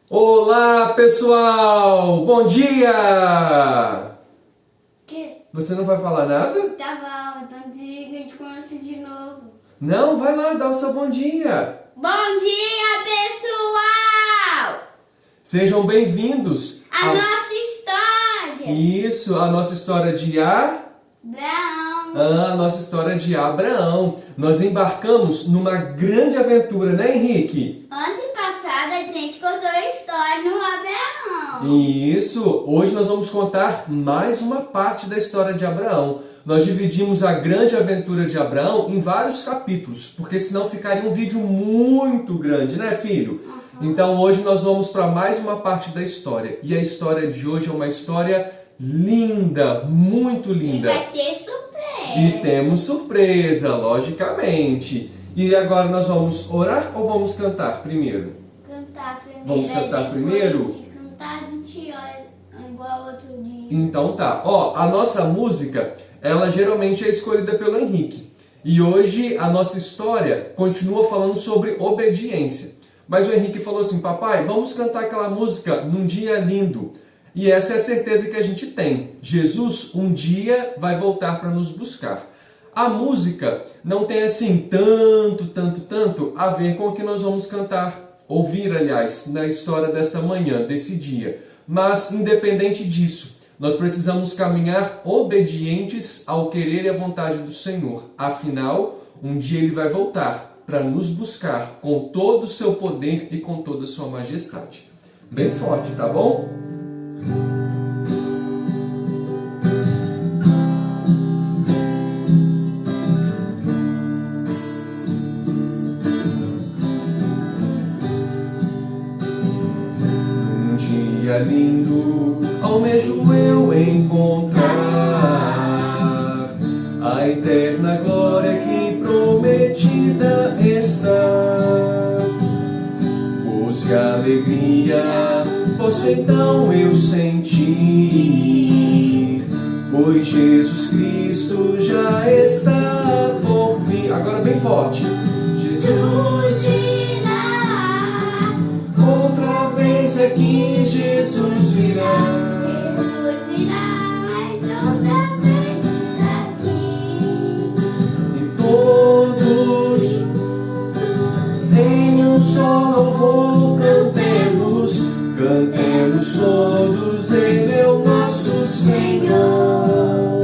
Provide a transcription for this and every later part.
Olá, pessoal! Bom dia! Que? Você não vai falar nada? Tá bom, então diga e a gente começa de novo. Não, vai lá, dá o seu bom dia! Bom dia, pessoal! Sejam bem-vindos A nossa história! Isso, a nossa história de Abraão! a nossa história de Abraão. Nós embarcamos numa grande aventura, né, Henrique? Ano passado a gente contou a história no Abraão. Isso! Hoje nós vamos contar mais uma parte da história de Abraão. Nós dividimos a grande aventura de Abraão em vários capítulos, porque senão ficaria um vídeo muito grande, né, filho? Então hoje nós vamos para mais uma parte da história. E a história de hoje é uma história linda, muito linda. E vai ter surpresa. E temos surpresa, logicamente. E agora nós vamos orar ou vamos cantar primeiro? Cantar primeiro. Vamos cantar depois primeiro? De cantar, a gente olha igual outro dia. Então tá. Ó, a nossa música, ela geralmente é escolhida pelo Henrique. E hoje a nossa história continua falando sobre obediência. Mas o Henrique falou assim: papai, vamos cantar aquela música Num Dia Lindo. E essa é a certeza que a gente tem. Jesus um dia vai voltar para nos buscar. A música não tem assim tanto a ver com o que nós vamos cantar, ouvir, aliás, na história desta manhã, desse dia. Mas, independente disso, nós precisamos caminhar obedientes ao querer e à vontade do Senhor. Afinal, um dia Ele vai voltar para nos buscar com todo o seu poder e com toda a sua majestade. Bem forte, tá bom? Num dia lindo, almejo eu encontrar a eterna glória que prometida está. Gozo e alegria posso então eu sentir, pois Jesus Cristo já está por vir. Agora bem forte. Jesus virá. outra vez aqui, Jesus virá. Jesus virá mais outra vez aqui. E todos em um só louvor cantemos, cantemos todos, Ele é o nosso Senhor.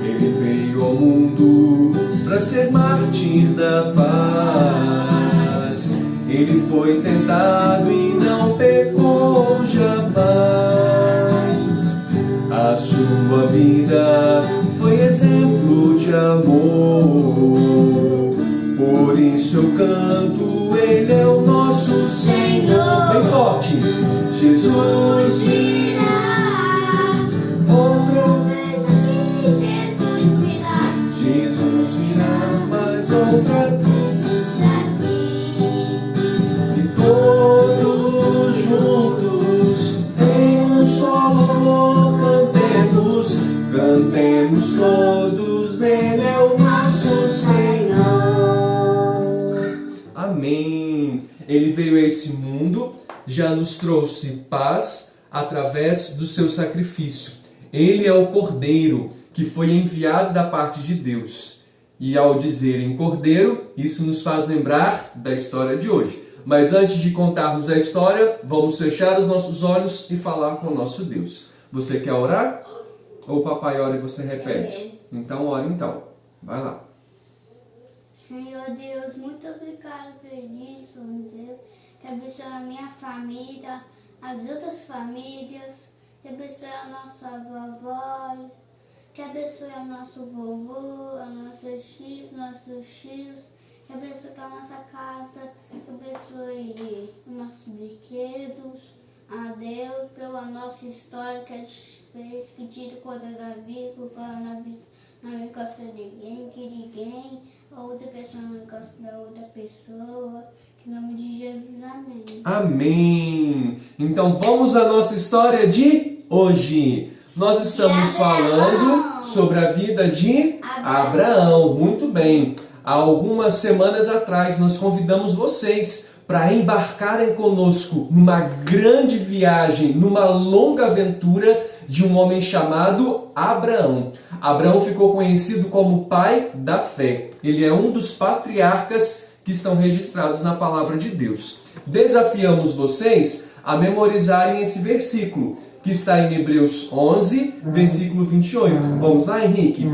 Ele veio ao mundo para ser mártir da paz. Ele foi tentado e não pecou jamais. A sua vida foi exemplo de amor. Por isso eu canto, Ele é o nosso Senhor. Bem forte. Jesus virá. outra Vez aqui, Jesus virá. Jesus virá mais outra vez. Aqui. E todos juntos em um só louvor cantemos, cantemos todos, Ele é o nosso Senhor. Amém. Ele veio a esse mundo, já nos trouxe paz através do seu sacrifício. Ele é o Cordeiro que foi enviado da parte de Deus. E ao dizer em Cordeiro, isso nos faz lembrar da história de hoje. Mas antes de contarmos a história, vamos fechar os nossos olhos e falar com o nosso Deus. Você quer orar? Ou o papai ora e você repete? Então ora então. Vai lá. Senhor Deus, muito obrigado por isso, Deus. Que abençoe a minha família, as outras famílias. Que abençoe a nossa vovó. Que abençoe o nosso vovô, a nossos tios. Que abençoe a nossa casa. Que abençoe os nossos brinquedos. A Deus, pela nossa história que a gente fez. Que tire o coronavírus, o coronavírus não encosta ninguém, que ninguém, a outra pessoa não encosta da outra pessoa. Que em nome de Jesus, amém. Amém! Então vamos à nossa história de hoje. Nós estamos falando sobre a vida de Abraão. Muito bem. há algumas semanas atrás nós convidamos vocês para embarcarem conosco numa grande viagem, numa longa aventura de um homem chamado Abraão. Abraão ficou conhecido como pai da fé. Ele é um dos patriarcas que estão registrados na palavra de Deus. Desafiamos vocês a memorizarem esse versículo, que está em Hebreus 11, versículo 28. Vamos lá, Henrique?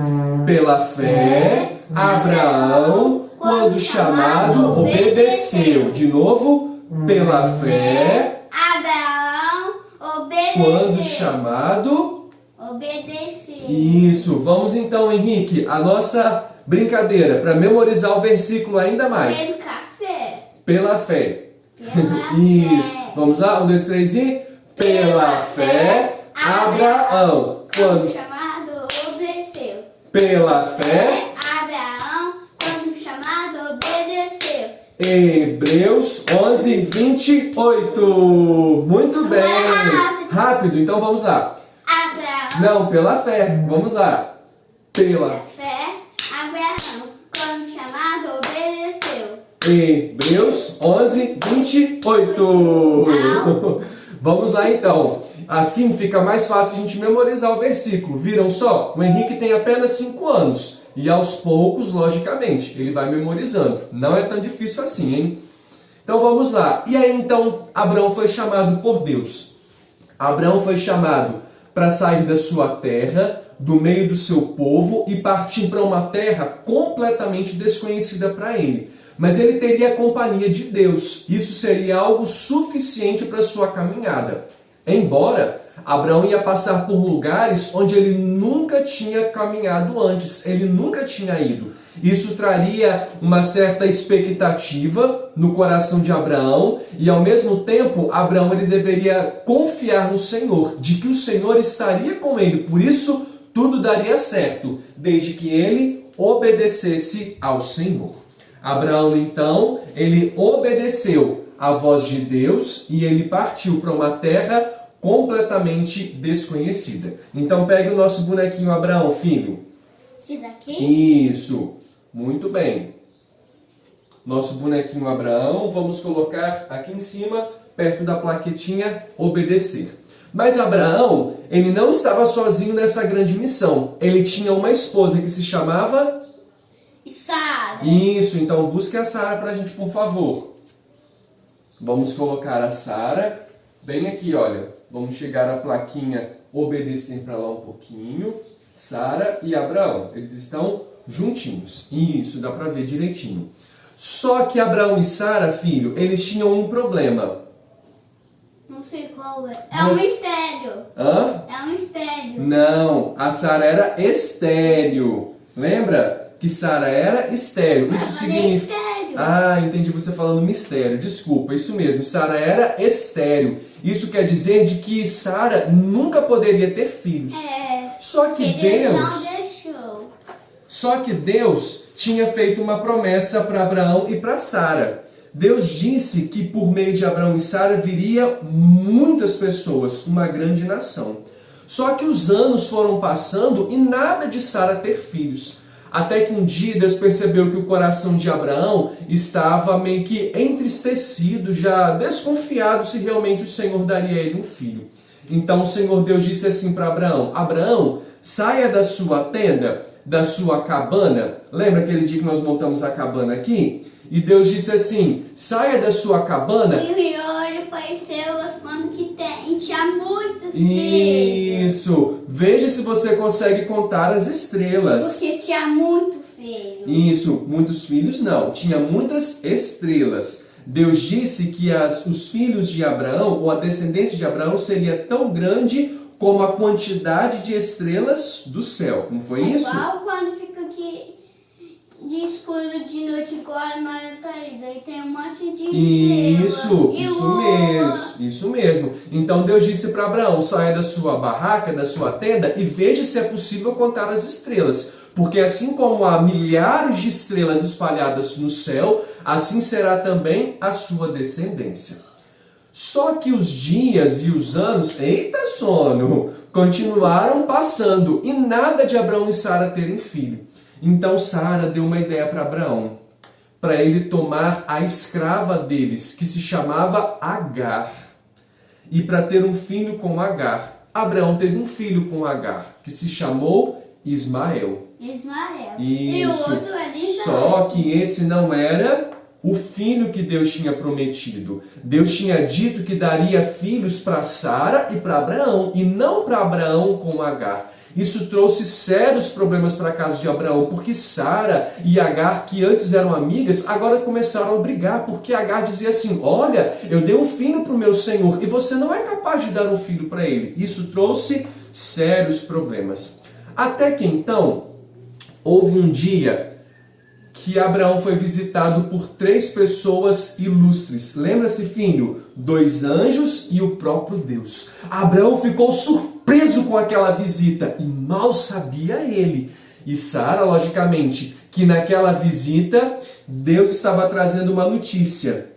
Pela fé, Abraão, quando chamado, obedeceu. De novo, pela fé, Abraão obedeceu. quando chamado, Obedeceu. Isso. Vamos então, Henrique, a nossa brincadeira para memorizar o versículo ainda mais. Pelo café. Pela fé. Pela Isso. fé. Vamos lá? 1, 2, 3 e... Pela fé, Abraão. Quando Quando... chamado, obedeceu. Pela fé, Abraão, quando chamado, obedeceu. Hebreus 11, 28. Muito bem. Rápido, então vamos lá. Abraão, Não, pela fé. Vamos lá. pela Pela fé, Abraão, quando chamado, obedeceu. Hebreus 11, 28. Vamos lá então. Assim fica mais fácil a gente memorizar o versículo. Viram só? O Henrique tem apenas 5 anos. E aos poucos, logicamente, ele vai memorizando. Não é tão difícil assim, hein? Então vamos lá. E aí então Abraão foi chamado por Deus. Abraão foi chamado para sair da sua terra, do meio do seu povo e partir para uma terra completamente desconhecida para ele. Mas ele teria a companhia de Deus. Isso seria algo suficiente para a sua caminhada. Embora Abraão ia passar por lugares onde ele nunca tinha caminhado antes, ele nunca tinha ido. Isso traria uma certa expectativa no coração de Abraão e, ao mesmo tempo, Abraão ele deveria confiar no Senhor, de que o Senhor estaria com ele. Por isso, tudo daria certo, desde que ele obedecesse ao Senhor. Abraão, então, ele obedeceu à voz de Deus e ele partiu para uma terra completamente desconhecida. Então, pegue o nosso bonequinho Abraão, filho. Esse daqui? Isso, muito bem. Nosso bonequinho Abraão, vamos colocar aqui em cima, perto da plaquetinha obedecer. Mas Abraão, ele não estava sozinho nessa grande missão. Ele tinha uma esposa que se chamava... Sara. Isso, então busque a Sara para a gente, por favor. Vamos colocar a Sara bem aqui, olha. Vamos chegar a plaquinha obedecer para lá um pouquinho. Sara e Abraão, eles estão juntinhos. Isso, dá para ver direitinho. Só que Abraão e Sara, filho, eles tinham um problema. Não sei qual é. É um mistério. Hã? É um mistério. Não, a Sara era estéril. Lembra que Sara era estéril? Isso significa... Mistério. Ah, entendi você falando mistério. Desculpa, isso mesmo. Sara era estéril. Isso quer dizer de que Sara nunca poderia ter filhos. Só que Deus Deus... não deixou. Só que Deus tinha feito uma promessa para Abraão e para Sara. Deus disse que por meio de Abraão e Sara viria muitas pessoas, uma grande nação. Só que os anos foram passando e nada de Sara ter filhos. Até que um dia Deus percebeu que o coração de Abraão estava meio que entristecido, já desconfiado se realmente o Senhor daria a ele um filho. Então o Senhor Deus disse assim para Abraão: Abraão, saia da sua tenda, da sua cabana. Lembra aquele dia que nós montamos a cabana aqui? E Deus disse assim: saia da sua cabana. E olhe para as estrelas quando que tem. E tinha muitos filhos. Isso. Veja se você consegue contar as estrelas. Porque tinha muito filho. Isso. Muitos filhos não. Tinha muitas estrelas. Deus disse que os filhos de Abraão, ou a descendência de Abraão, seria tão grande como a quantidade de estrelas do céu. Não foi isso? Igual quando fica aqui de escuro de noite, igual a Maria Thaís. Aí tem um monte de estrelas. Isso mesmo. Então Deus disse para Abraão: saia da sua barraca, da sua tenda e veja se é possível contar as estrelas. Porque assim como há milhares de estrelas espalhadas no céu, assim será também a sua descendência. Só que os dias e os anos, eita sono, continuaram passando e nada de Abraão e Sara terem filho. Então Sara deu uma ideia para Abraão, para ele tomar a escrava deles, que se chamava Agar, e para ter um filho com Agar. Abraão teve um filho com Agar, que se chamou Ismael. Ismael. Isso. E o outro era Isaac. Só que esse não era o filho que Deus tinha prometido. Deus tinha dito que daria filhos para Sara e para Abraão, e não para Abraão com Agar. Isso trouxe sérios problemas para a casa de Abraão, porque Sara e Agar, que antes eram amigas, agora começaram a brigar, porque Agar dizia assim: olha, eu dei um filho para o meu senhor e você não é capaz de dar um filho para ele. Isso trouxe sérios problemas. Até que então, houve um dia que Abraão foi visitado por 3 pessoas ilustres. Lembra-se, filho? 2 anjos e o próprio Deus. Abraão ficou surpreso com aquela visita e mal sabia ele. E Sara, logicamente, que naquela visita Deus estava trazendo uma notícia.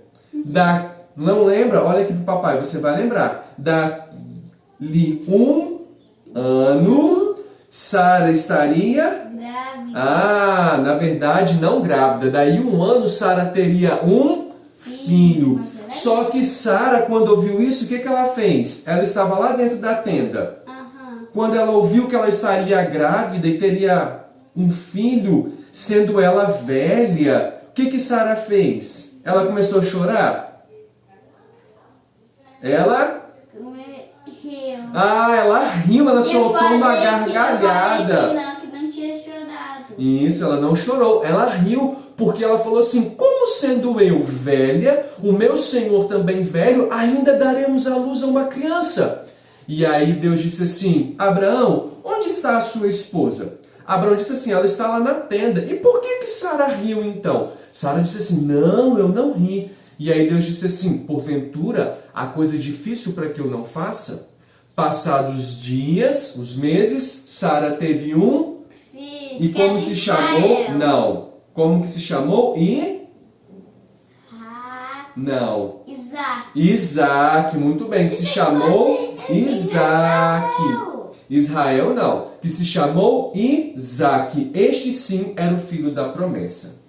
Não lembra? Olha aqui para o papai, você vai lembrar. Dali 1 ano, Sara estaria... na verdade, não grávida. Daí 1 ano, Sara teria um filho. Só que Sara, quando ouviu isso, o que ela fez? Ela estava lá dentro da tenda. Quando ela ouviu que ela estaria grávida e teria um filho, sendo ela velha, o que Sara fez? Ela começou a chorar? Ela riu, ela soltou uma gargalhada. Isso, ela não chorou, ela riu, porque ela falou assim: como sendo eu velha, o meu senhor também velho, ainda daremos à luz a uma criança. E aí Deus disse assim: Abraão, onde está a sua esposa? Abraão disse assim: ela está lá na tenda. E por que Sara riu então? Sara disse assim: não, eu não ri. E aí Deus disse assim: porventura há coisa difícil para que eu não faça? Passados os dias, os meses, Sara teve um... E como se chamou? Não. Como que se chamou? Não. Isaac, muito bem. Que se chamou Isaac. Israel não. Que se chamou Isaac. Este sim era o filho da promessa.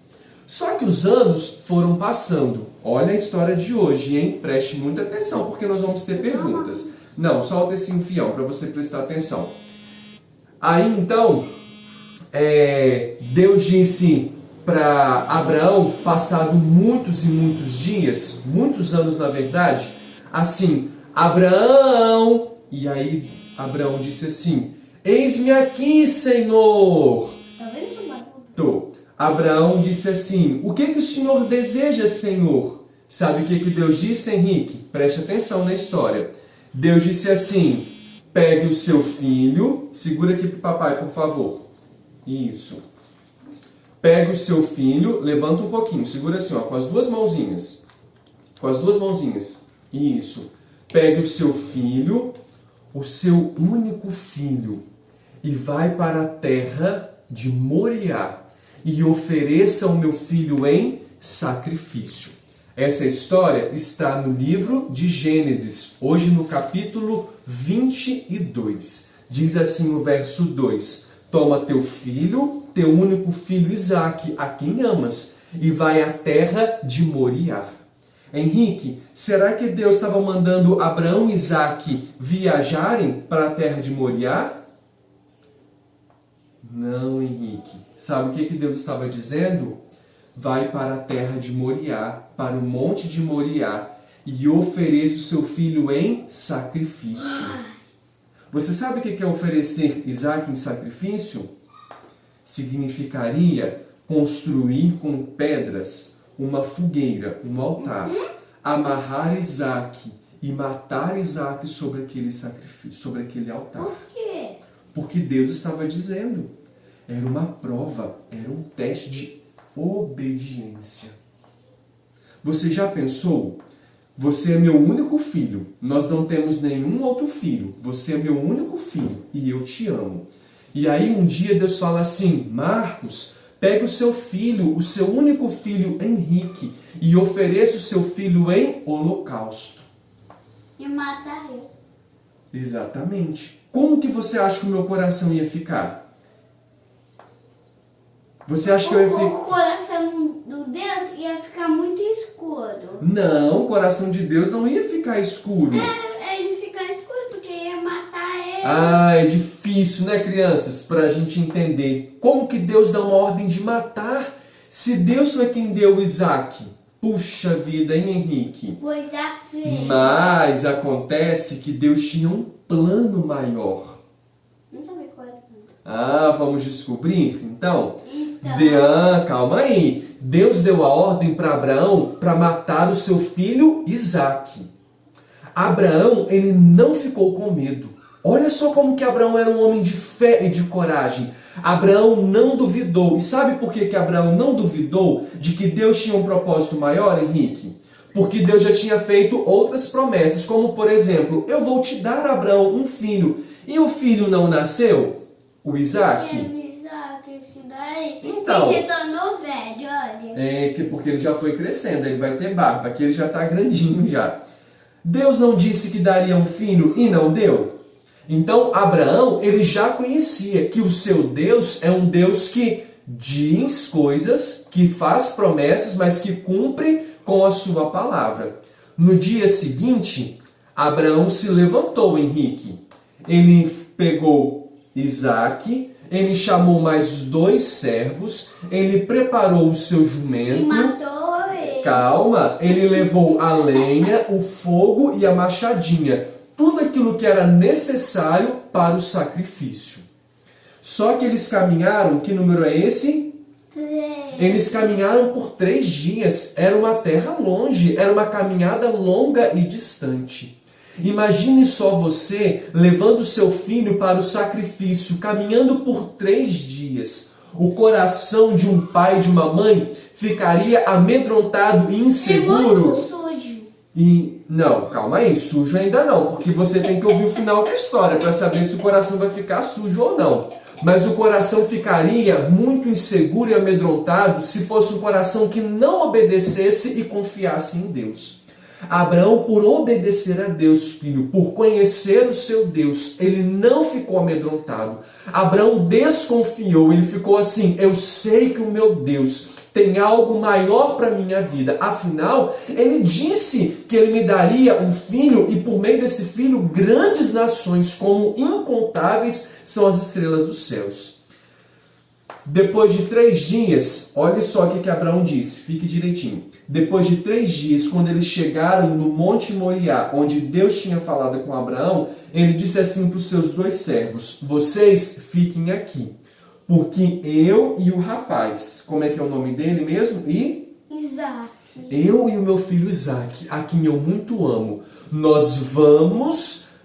Só que os anos foram passando. Olha a história de hoje, hein? Preste muita atenção, porque nós vamos ter perguntas. Não, solta esse enfião para você prestar atenção. Aí então... Deus disse para Abraão, passado muitos e muitos dias, muitos anos na verdade, assim: Abraão, e aí Abraão disse assim: eis-me aqui, Senhor. Tá vendo esse barulho? Tô. Abraão disse assim: o que o Senhor deseja, Senhor? Sabe o que Deus disse, Henrique? Preste atenção na história. Deus disse assim: pegue o seu filho, segura aqui para o papai, por favor. Isso. Pega o seu filho, levanta um pouquinho, segura assim, ó, com as 2 mãozinhas. Com as 2 mãozinhas. Isso. Pegue o seu filho, o seu único filho, e vai para a terra de Moriá e ofereça o meu filho em sacrifício. Essa história está no livro de Gênesis, hoje no capítulo 22. Diz assim o verso 2: toma teu filho, teu único filho Isaque, a quem amas, e vai à terra de Moriá. Henrique, será que Deus estava mandando Abraão e Isaque viajarem para a terra de Moriá? Não, Henrique. Sabe o que Deus estava dizendo? Vai para a terra de Moriá, para o monte de Moriá, e ofereça o seu filho em sacrifício. Você sabe o que é oferecer Isaque em sacrifício? Significaria construir com pedras uma fogueira, um altar, amarrar Isaque e matar Isaque sobre aquele sacrifício, sobre aquele altar. Por quê? Porque Deus estava dizendo. Era uma prova, era um teste de obediência. Você já pensou? Você é meu único filho, nós não temos nenhum outro filho, você é meu único filho e eu te amo. E aí um dia Deus fala assim: Marcos, pegue o seu filho, o seu único filho Henrique, e ofereça o seu filho em holocausto. E matar eu. Exatamente. Como que você acha que o meu coração ia ficar? Você acha que eu ia O ficar... coração do Deus ia ficar muito escuro. Não, o coração de Deus não ia ficar escuro. Ele fica escuro porque ia matar ele. Ah, é difícil, né, crianças, para a gente entender. Como que Deus dá uma ordem de matar se Deus foi quem deu Isaac? Puxa vida, hein, Henrique? Pois a fé. Mas acontece que Deus tinha um plano maior. Não sabia qual era. Ah, vamos descobrir? Então, Então. calma aí. Deus deu a ordem para Abraão para matar o seu filho Isaac. Abraão, ele não ficou com medo. Olha só como que Abraão era um homem de fé e de coragem. Abraão não duvidou. E sabe por que Abraão não duvidou de que Deus tinha um propósito maior, Henrique? Porque Deus já tinha feito outras promessas, como por exemplo, eu vou te dar, Abraão, um filho. E o filho não nasceu? O Isaac? Isaac, esse daí. Então. Ele se tornou velho, olha. Porque ele já foi crescendo, ele vai ter barba, que ele já está grandinho já. Deus não disse que daria um filho e não deu? Então, Abraão, ele já conhecia que o seu Deus é um Deus que diz coisas, que faz promessas, mas que cumpre com a sua palavra. No dia seguinte, Abraão se levantou, Henrique. Ele pegou Isaac, ele chamou mais 2 servos, ele preparou o seu jumento. E matou ele. Calma, ele levou a lenha, o fogo e a machadinha. Tudo aquilo que era necessário para o sacrifício. Só que eles caminharam, que número é esse? 3. Eles caminharam por 3 dias. Era uma terra longe, era uma caminhada longa e distante. Imagine só você levando seu filho para o sacrifício, caminhando por 3 dias. O coração de um pai e de uma mãe ficaria amedrontado e inseguro. Não, calma aí, sujo ainda não, porque você tem que ouvir o final da história para saber se o coração vai ficar sujo ou não. Mas o coração ficaria muito inseguro e amedrontado se fosse um coração que não obedecesse e confiasse em Deus. Abraão, por obedecer a Deus, filho, por conhecer o seu Deus, ele não ficou amedrontado. Abraão desconfiou, ele ficou assim, eu sei que o meu Deus tem algo maior para a minha vida. Afinal, ele disse que ele me daria um filho e por meio desse filho, grandes nações, como incontáveis são as estrelas dos céus. Depois de 3 dias, olha só o que Abraão disse, fique direitinho. Depois de 3 dias, quando eles chegaram no Monte Moriá, onde Deus tinha falado com Abraão, ele disse assim para os seus 2 servos, vocês fiquem aqui. Porque eu e o rapaz, como é que é o nome dele mesmo? Isaac. Eu e o meu filho Isaac, a quem eu muito amo, nós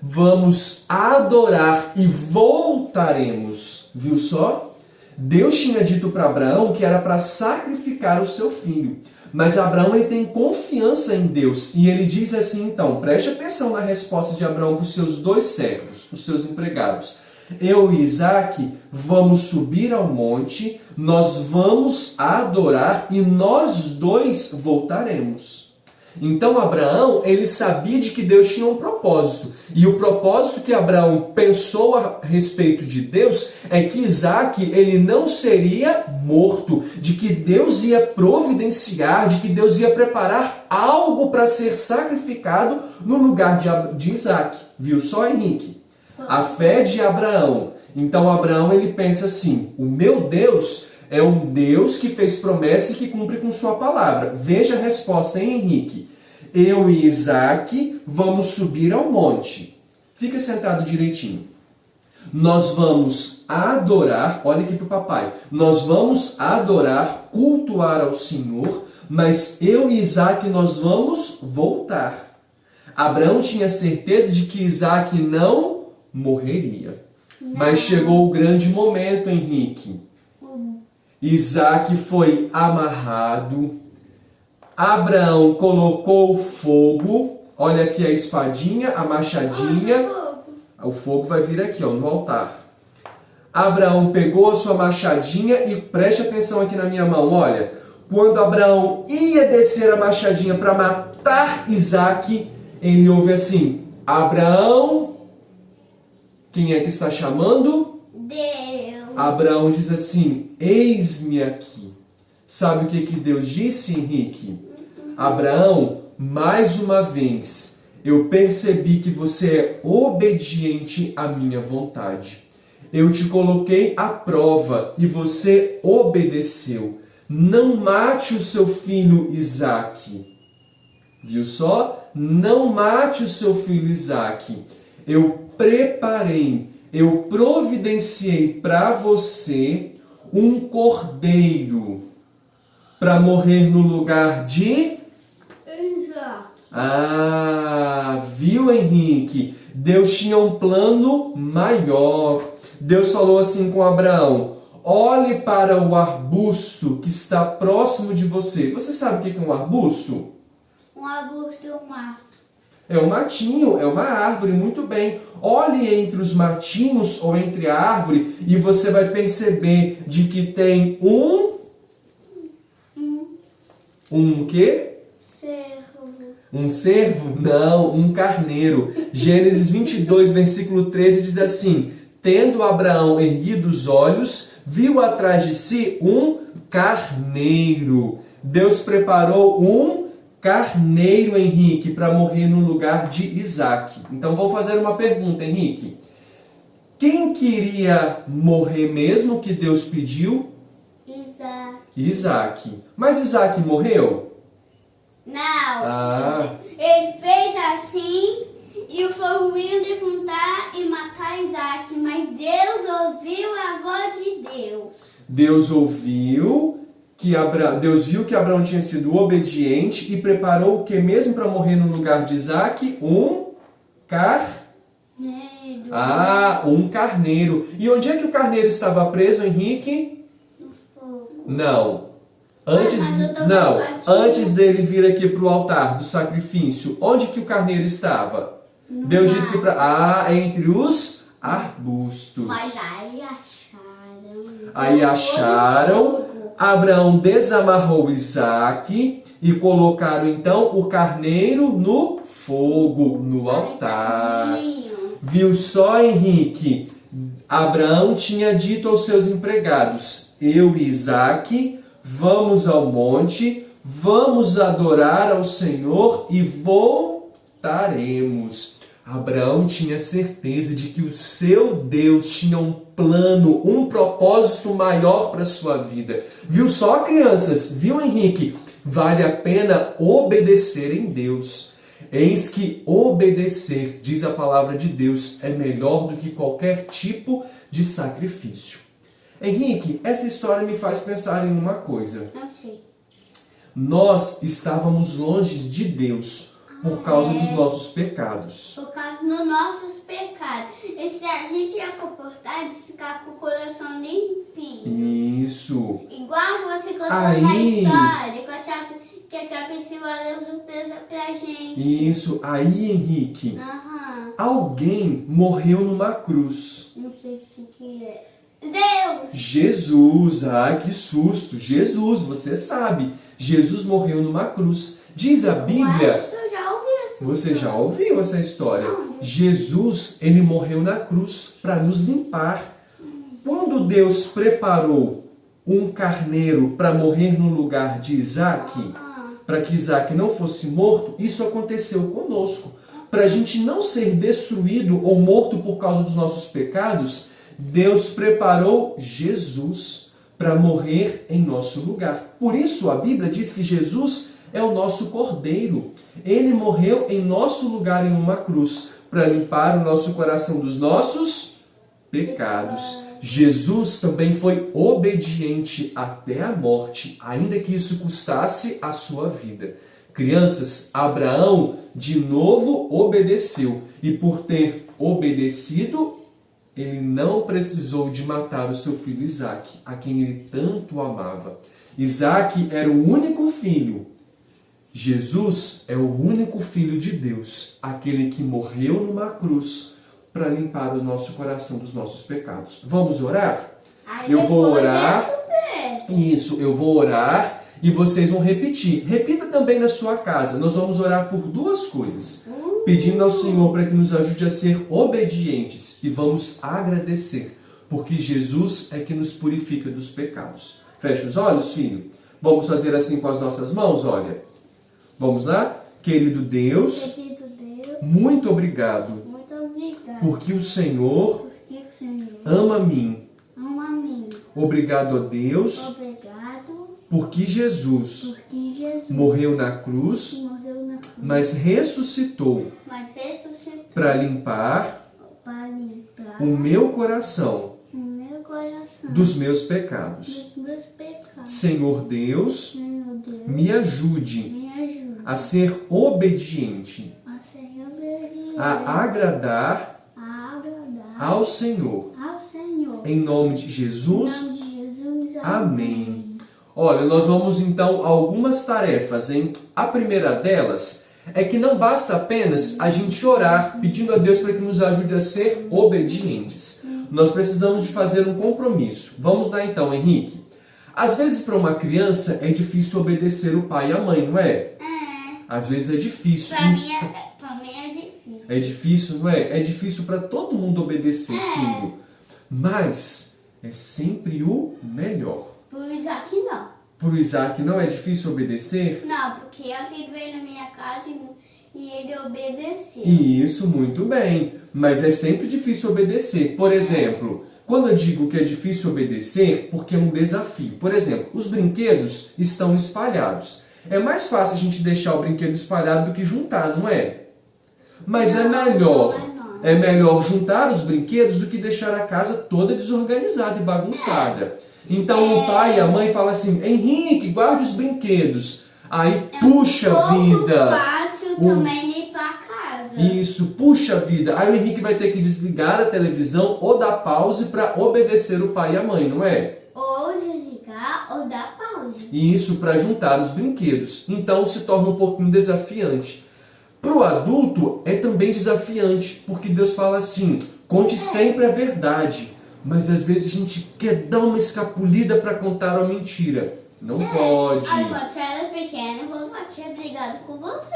vamos adorar e voltaremos. Viu só? Deus tinha dito para Abraão que era para sacrificar o seu filho. Mas Abraão ele tem confiança em Deus. E ele diz assim, então, preste atenção na resposta de Abraão para os seus 2 servos, os seus empregados. Eu e Isaac vamos subir ao monte, nós vamos adorar e nós 2 voltaremos. Então Abraão, ele sabia de que Deus tinha um propósito. E o propósito que Abraão pensou a respeito de Deus é que Isaac, ele não seria morto. De que Deus ia providenciar, de que Deus ia preparar algo para ser sacrificado no lugar de Isaac. Viu só, Henrique? A fé de Abraão. Então Abraão ele pensa assim, o meu Deus é um Deus que fez promessa e que cumpre com sua palavra. Veja a resposta, hein, Henrique? Eu e Isaac vamos subir ao monte. Fica sentado direitinho. Nós vamos adorar, olha aqui para o papai, nós vamos adorar, cultuar ao Senhor, mas eu e Isaac nós vamos voltar. Abraão tinha certeza de que Isaac não morreria. Mas chegou o grande momento, Henrique. Isaac foi amarrado. Abraão colocou o fogo. Olha aqui a espadinha, a machadinha. O fogo vai vir aqui, ó, no altar. Abraão pegou a sua machadinha e preste atenção aqui na minha mão. Olha, quando Abraão ia descer a machadinha para matar Isaac, ele ouve assim, Abraão... Quem é que está chamando? Deus. Abraão diz assim: eis-me aqui. Sabe o que Deus disse, Henrique? Abraão, mais uma vez, eu percebi que você é obediente à minha vontade. Eu te coloquei à prova e você obedeceu. Não mate o seu filho Isaque. Viu só? Não mate o seu filho Isaque. Eu preparei, eu providenciei para você um cordeiro para morrer no lugar de... Viu, Henrique? Deus tinha um plano maior. Deus falou assim com Abraão: olhe para o arbusto que está próximo de você. Você sabe o que é um arbusto? Um arbusto é um mato. É um matinho, é uma árvore, muito bem. Olhe entre os matinhos ou entre a árvore e você vai perceber de que tem um quê? Um cervo? Não, um carneiro. Gênesis 22, versículo 13 diz assim: tendo Abraão erguido os olhos, viu atrás de si um carneiro. Deus preparou um carneiro, Henrique, para morrer no lugar de Isaque. Então vou fazer uma pergunta, Henrique. Quem queria morrer mesmo que Deus pediu? Isaque. Mas Isaque morreu? Não. Ele fez assim e o fogo vinha levantar e matar Isaque, mas Deus ouviu a voz de Deus. Deus viu que Abraão tinha sido obediente e preparou o que mesmo para morrer no lugar de Isaque? Um carneiro. Um carneiro. E onde é que o carneiro estava preso, Henrique? No fogo. Não. Antes dele vir aqui para o altar do sacrifício, onde que o carneiro estava? Deus disse para... entre os arbustos. Mas aí acharam. Abraão desamarrou Isaque e colocaram então o carneiro no fogo, no altar. Viu só, Henrique? Abraão tinha dito aos seus empregados: eu e Isaque vamos ao monte, vamos adorar ao Senhor e voltaremos. Abraão tinha certeza de que o seu Deus tinha um plano, um propósito maior para a sua vida. Viu só, crianças? Viu, Henrique? Vale a pena obedecer em Deus. Eis que obedecer, diz a palavra de Deus, é melhor do que qualquer tipo de sacrifício. Henrique, essa história me faz pensar em uma coisa. Não sei. Nós estávamos longe de Deus por causa dos nossos pecados. Por causa dos nossos pecados. E se a gente ia comportar de ficar com o coração limpinho. Isso. Igual você contou na história, que a tia Priscila deu surpresa pra gente. Isso. Aí, Henrique, alguém morreu numa cruz. Não sei o que é. Deus! Jesus, que susto! Jesus, você sabe, Jesus morreu numa cruz. Diz a Bíblia... Você já ouviu essa história? Jesus, ele morreu na cruz para nos limpar. Quando Deus preparou um carneiro para morrer no lugar de Isaque, para que Isaque não fosse morto, isso aconteceu conosco. Para a gente não ser destruído ou morto por causa dos nossos pecados, Deus preparou Jesus para morrer em nosso lugar. Por isso a Bíblia diz que Jesus é o nosso cordeiro. Ele morreu em nosso lugar em uma cruz para limpar o nosso coração dos nossos pecados. Jesus também foi obediente até a morte, ainda que isso custasse a sua vida. Crianças, Abraão de novo obedeceu e por ter obedecido, ele não precisou de matar o seu filho Isaque, a quem ele tanto amava. Isaque era o único filho. Jesus é o único Filho de Deus, aquele que morreu numa cruz para limpar o nosso coração dos nossos pecados. Vamos orar? Eu vou orar. Isso, eu vou orar e vocês vão repetir. Repita também na sua casa. Nós vamos orar por duas coisas. Pedindo ao Senhor para que nos ajude a ser obedientes e vamos agradecer porque Jesus é que nos purifica dos pecados. Feche os olhos, filho. Vamos fazer assim com as nossas mãos, olha. Vamos lá? Querido Deus, muito obrigado, porque o Senhor ama a mim. Obrigado a Deus, porque Jesus morreu na cruz, mas ressuscitou para limpar o meu coração dos meus pecados. Senhor Deus, me ajude a ser obediente, a agradar ao Senhor. Em nome de Jesus, amém. Olha, nós vamos então a algumas tarefas, hein? A primeira delas é que não basta apenas a gente orar pedindo a Deus para que nos ajude a ser obedientes. Nós precisamos de fazer um compromisso. Vamos lá então, Henrique. Às vezes para uma criança é difícil obedecer o pai e a mãe, não é? Às vezes é difícil. Pra mim é difícil. É difícil, não é? É difícil para todo mundo obedecer, filho. Mas é sempre o melhor. Pro Isaac não. Para o Isaac não é difícil obedecer? Não, porque ele veio na minha casa e ele obedeceu. Isso, muito bem. Mas é sempre difícil obedecer. Por exemplo, quando eu digo que é difícil obedecer, porque é um desafio. Por exemplo, os brinquedos estão espalhados. É mais fácil a gente deixar o brinquedo espalhado do que juntar, não é? Mas é melhor juntar os brinquedos do que deixar a casa toda desorganizada e bagunçada. Então o pai e a mãe falam assim: Henrique, guarde os brinquedos. Aí, puxa vida. É fácil também limpar a casa. Isso, puxa vida. Aí o Henrique vai ter que desligar a televisão ou dar pause para obedecer o pai e a mãe, não é? Ou desligar ou dar pause. Isso, para juntar os brinquedos. Então se torna um pouquinho desafiante. Para o adulto é também desafiante, porque Deus fala assim: conte sempre a verdade. Mas às vezes a gente quer dar uma escapulida para contar uma mentira. Não pode. Aí quando você era pequena, você tinha brigado com você.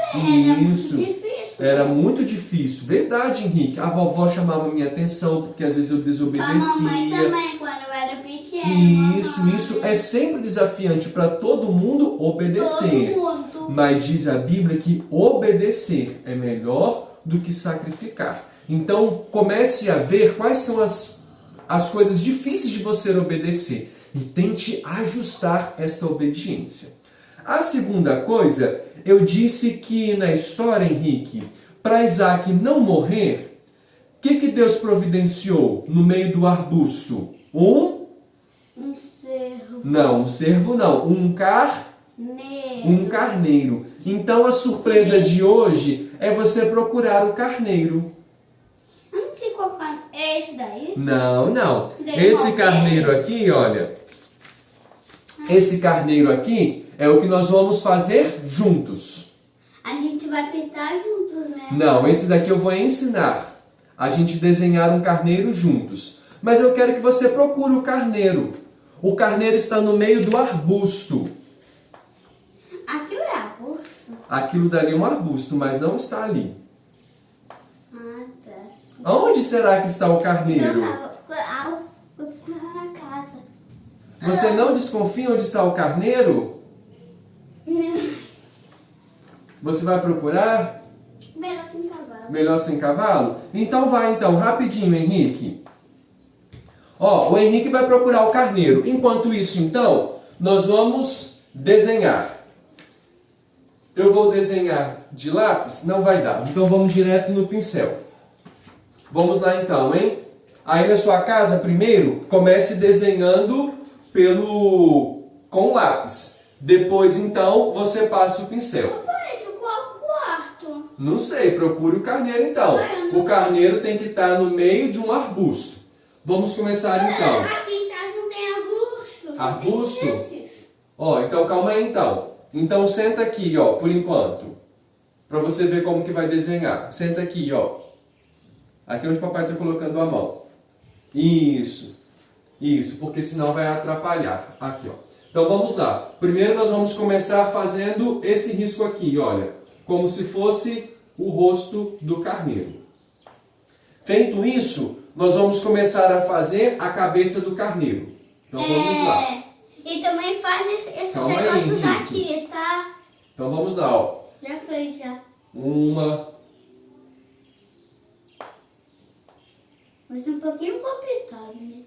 Isso. Era muito difícil. Era muito difícil. Verdade, Henrique. A vovó chamava minha atenção porque às vezes eu desobedecia. A mamãe também, quando eu era pequena. Isso é sempre desafiante para todo mundo obedecer. Todo mundo. Mas diz a Bíblia que obedecer é melhor do que sacrificar. Então comece a ver quais são as coisas difíceis de você obedecer e tente ajustar esta obediência. A segunda coisa, eu disse que na história, Henrique, para Isaac não morrer, o que Deus providenciou no meio do arbusto? Um cervo. Não, um cervo não. Um carneiro. Então a surpresa de hoje é você procurar o carneiro. Eu não sei qual é esse daí. Não. Esse carneiro aqui, olha. Esse carneiro aqui é o que nós vamos fazer juntos. A gente vai pintar juntos, né? Não, esse daqui eu vou ensinar a gente desenhar um carneiro juntos. Mas eu quero que você procure o carneiro. O carneiro está no meio do arbusto. Aquilo é arbusto? Aquilo dali é um arbusto, mas não está ali. Ah, tá. Aonde será que está o carneiro? Vou procurar na casa. Você não desconfia onde está o carneiro? Você vai procurar? Melhor sem cavalo. Melhor sem cavalo? Então vai então, rapidinho, Henrique. Ó, o Henrique vai procurar o carneiro. Enquanto isso, então, nós vamos desenhar. Eu vou desenhar de lápis? Não vai dar. Então vamos direto no pincel. Vamos lá então, hein? Aí na sua casa, primeiro, comece desenhando com lápis. Depois, então, você passa o pincel. Papai, qual quarto? Não sei, procure o carneiro então. O carneiro tem que estar no meio de um arbusto. Vamos começar então. Aqui em casa não tem arbusto. Arbusto? Tem esses. Ó, então calma aí então. Então senta aqui, ó, por enquanto. Pra você ver como que vai desenhar. Senta aqui, ó. Aqui onde o papai está colocando a mão. Isso, porque senão vai atrapalhar. Aqui, ó. Então vamos lá. Primeiro nós vamos começar fazendo esse risco aqui, olha. Como se fosse o rosto do carneiro. Feito isso, nós vamos começar a fazer a cabeça do carneiro. Então vamos lá. E também faz esses Calma aí, negócios Henrique. aqui, tá? Então vamos lá, ó. Já fez, já. Uma. Vai ser um pouquinho complicado, né?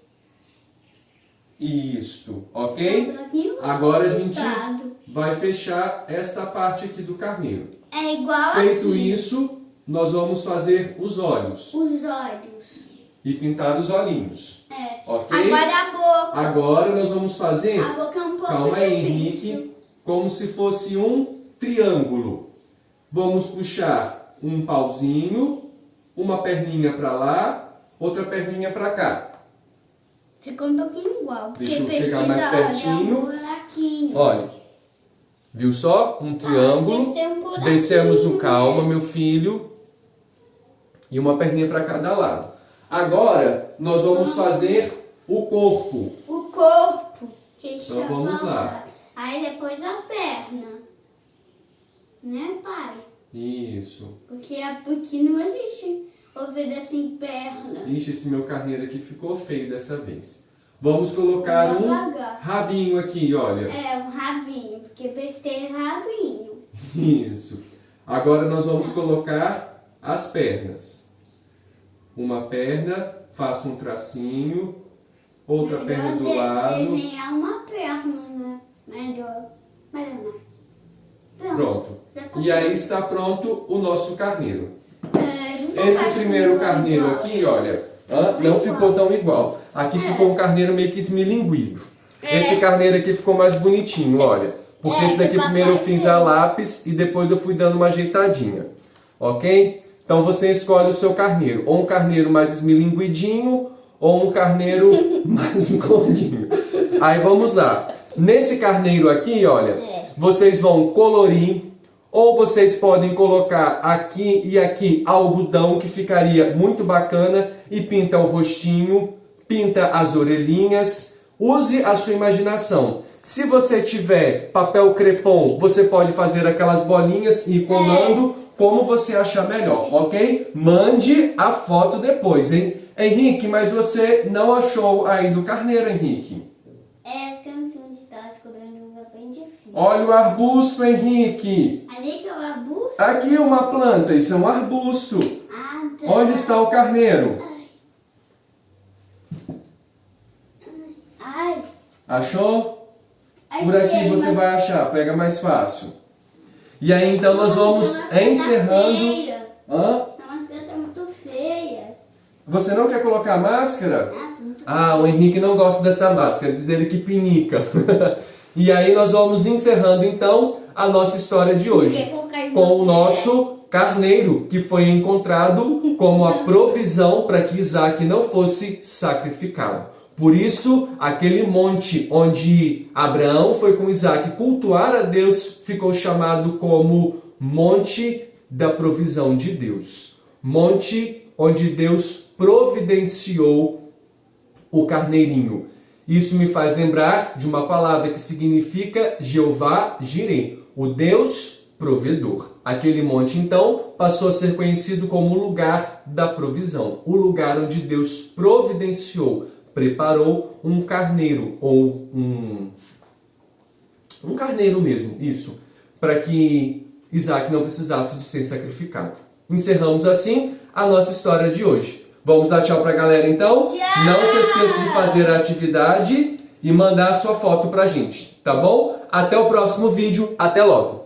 Isto, ok? Um pouquinho Agora a gente complicado. vai fechar esta parte aqui do carneiro. É igual Feito aqui. isso, nós vamos fazer os olhos Os olhos. e pintar os olhinhos, É. ok? Agora a boca. Agora nós vamos fazer, A boca é um pouco calma aí, difícil. Henrique, como se fosse um triângulo. Vamos puxar um pauzinho, uma perninha para lá, outra perninha para cá. Ficou um pouquinho igual. Deixa eu porque chegar mais precisa, olha, pertinho. um buraquinho. Olha, viu só? Um triângulo. descer um buraquinho, Descemos o calma, né? meu filho. E uma perninha para cada lado. Agora, nós vamos fazer o corpo. O corpo. Que Então, deixa eu vamos falar. lá. Aí depois a perna. Né, pai? Isso. Porque não existe ovelha sem perna. Ixi, esse meu carneiro aqui ficou feio dessa vez. Vamos colocar Vamos um devagar. rabinho aqui, olha. É, um rabinho. Porque bestei rabinho. Isso. Agora nós vamos colocar as pernas. Uma perna, faço um tracinho. Outra perna do lado. Desenhar uma perna, né? Melhor. Pronto. Já tá E aí está pronto o nosso carneiro. não Esse vai primeiro ficar carneiro igual. aqui, olha, não ficou tão igual. Aqui ficou um carneiro meio que esmilinguido. Esse carneiro aqui ficou mais bonitinho, olha. Porque esse daqui que primeiro eu papai fiz fez. a lápis e depois eu fui dando uma ajeitadinha. Ok? Então você escolhe o seu carneiro. Ou um carneiro mais esmilinguidinho, ou um carneiro mais gordinho. Aí vamos lá. Nesse carneiro aqui, olha, vocês vão colorir, ou vocês podem colocar aqui e aqui algodão, que ficaria muito bacana, e pinta o rostinho, pinta as orelhinhas. Use a sua imaginação. Se você tiver papel crepom, você pode fazer aquelas bolinhas e ir colando como você achar melhor, ok? Mande a foto depois, hein? Henrique, mas você não achou aí do carneiro, Henrique? Porque eu não sei onde está escolhendo um lugar bem difícil. Olha o arbusto, Henrique. Ali que é o arbusto. Aqui uma planta, isso é um arbusto. Ah, tá. Onde está o carneiro? Ai. Achou? Por achei, aqui você mas- vai achar, pega mais fácil. E aí então nós vamos Nossa, mas tá encerrando. feia. Hã? A máscara tá muito feia. Você não quer colocar máscara? Ah, tá muito Ah, o Henrique não gosta dessa máscara, diz ele que pinica. E aí nós vamos encerrando então a nossa história de hoje Quer colocar em com o você? nosso carneiro, que foi encontrado como a provisão para que Isaac não fosse sacrificado. Por isso, aquele monte onde Abraão foi com Isaac cultuar a Deus ficou chamado como Monte da Provisão de Deus. Monte onde Deus providenciou o carneirinho. Isso me faz lembrar de uma palavra que significa Jeová Jireh, o Deus provedor. Aquele monte, então, passou a ser conhecido como o lugar da provisão, o lugar onde Deus providenciou, preparou um carneiro, ou um carneiro mesmo, isso, para que Isaac não precisasse de ser sacrificado. Encerramos assim a nossa história de hoje. Vamos dar tchau pra galera então? Tchau! Não se esqueça de fazer a atividade e mandar a sua foto pra gente, tá bom? Até o próximo vídeo, até logo!